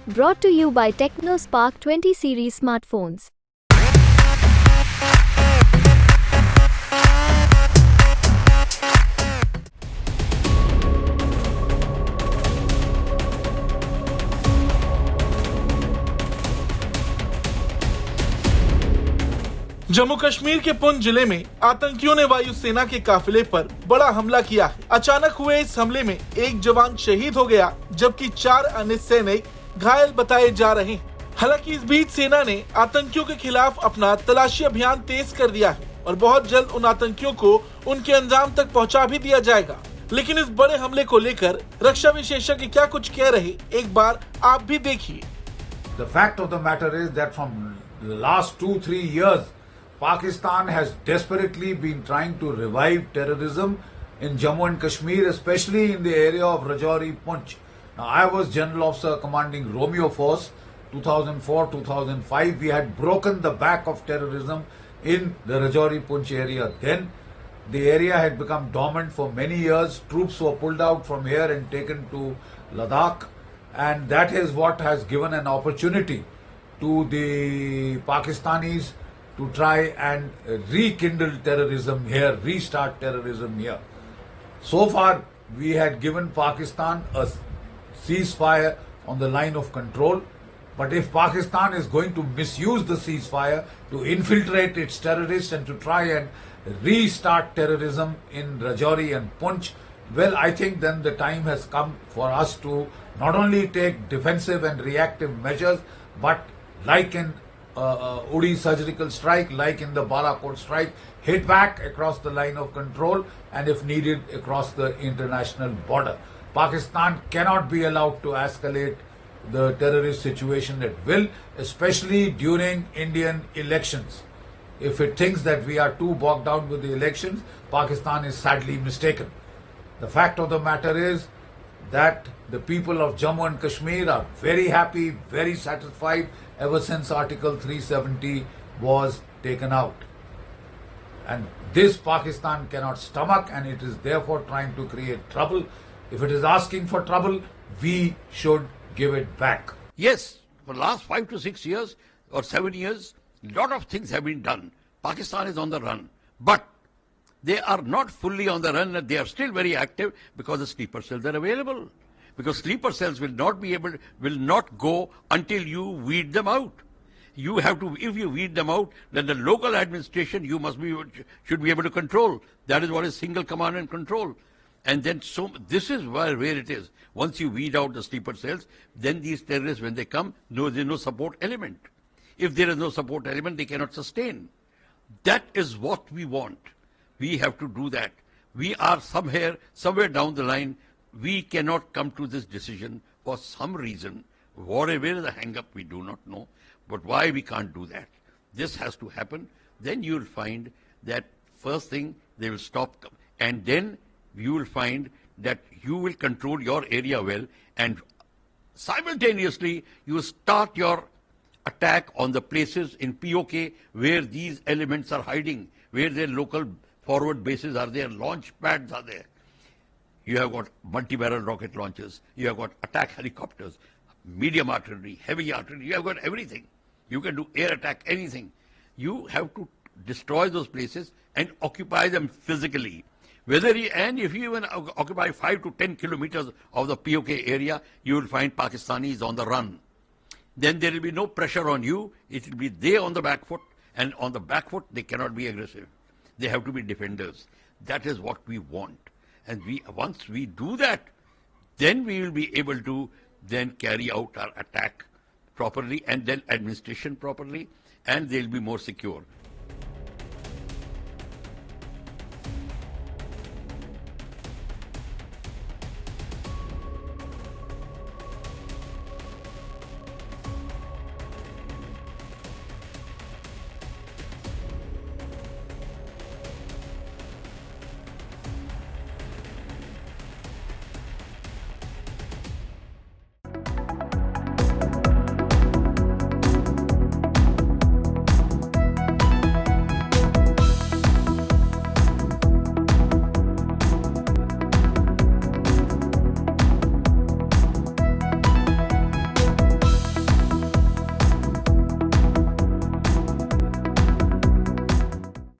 Brought to you by TechnoSpark 20 series smartphones. Jammu Kashmir के पुंछ जिले में आतंकियों ने वायुसेना के काफिले पर बड़ा हमला किया है। अचानक हुए इस हमले में एक जवान शहीद हो गया, जबकि 4 अन्य सैनिक घायल बताए जा रहे हैं। हालांकि इस बीच सेना ने आतंकियों के खिलाफ अपना तलाशी अभियान तेज कर दिया है और बहुत जल्द उन आतंकियों को उनके अंजाम तक पहुंचा भी दिया जाएगा। लेकिन इस बड़े हमले को लेकर रक्षा विशेषज्ञ क्या कुछ कह रहे, एक बार आप भी देखिए। The fact of the matter is that from the last 2-3 years, Pakistan has desperately been trying to revive terrorism in Jammu and Kashmir, especially in the area of Rajouri, Poonch. Now, I was General Officer commanding Romeo Force, 2004-2005. We had broken the back of terrorism in the Rajouri, Poonch area. Then the area had become dormant for many years. Troops were pulled out from here and taken to Ladakh. And that is what has given an opportunity to the Pakistanis to try and rekindle terrorism here, restart terrorism here. So far, we had given Pakistan a ceasefire on the line of control. But if Pakistan is going to misuse the ceasefire to infiltrate its terrorists and to try and restart terrorism in Rajouri and Poonch, well, I think then the time has come for us to not only take defensive and reactive measures, but like in Uri surgical strike, like in the Balakot strike, hit back across the line of control and if needed across the international border. Pakistan cannot be allowed to escalate the terrorist situation at will, especially during Indian elections. If it thinks that we are too bogged down with the elections, Pakistan is sadly mistaken. The fact of the matter is that the people of Jammu and Kashmir are very happy, very satisfied ever since Article 370 was taken out. And this Pakistan cannot stomach, and it is therefore trying to create trouble. If it is asking for trouble, we should give it back. Yes, for the last 5 to 6 years or 7 years, a lot of things have been done. Pakistan is on the run. But they are not fully on the run, and they are still very active because the sleeper cells are available. Because sleeper cells will not go until you weed them out. You have to, if you weed them out, then the local administration should be able to control. That is what is single command and control. And then this is where it is. Once you weed out the sleeper cells, then these terrorists, when they come, there is no support element. If there is no support element, they cannot sustain. That is what we want. We have to do that. We are somewhere down the line, we cannot come to this decision for some reason. Whatever is the hang-up, we do not know. But why we can't do that? This has to happen. Then you will find that first thing, they will stop. And then you will find that you will control your area well. And simultaneously, you start your attack on the places in POK where these elements are hiding, where their local forward bases are there, launch pads are there. You have got multi-barrel rocket launchers. You have got attack helicopters, medium artillery, heavy artillery. You have got everything. You can do air attack, anything. You have to destroy those places and occupy them physically. And if you even occupy 5 to 10 kilometers of the POK area, you will find Pakistanis on the run. Then there will be no pressure on you. It will be they on the back foot, and on the back foot they cannot be aggressive. They have to be defenders. That is what we want. And once we do that, then we will be able to then carry out our attack properly and then administration properly, and they'll be more secure.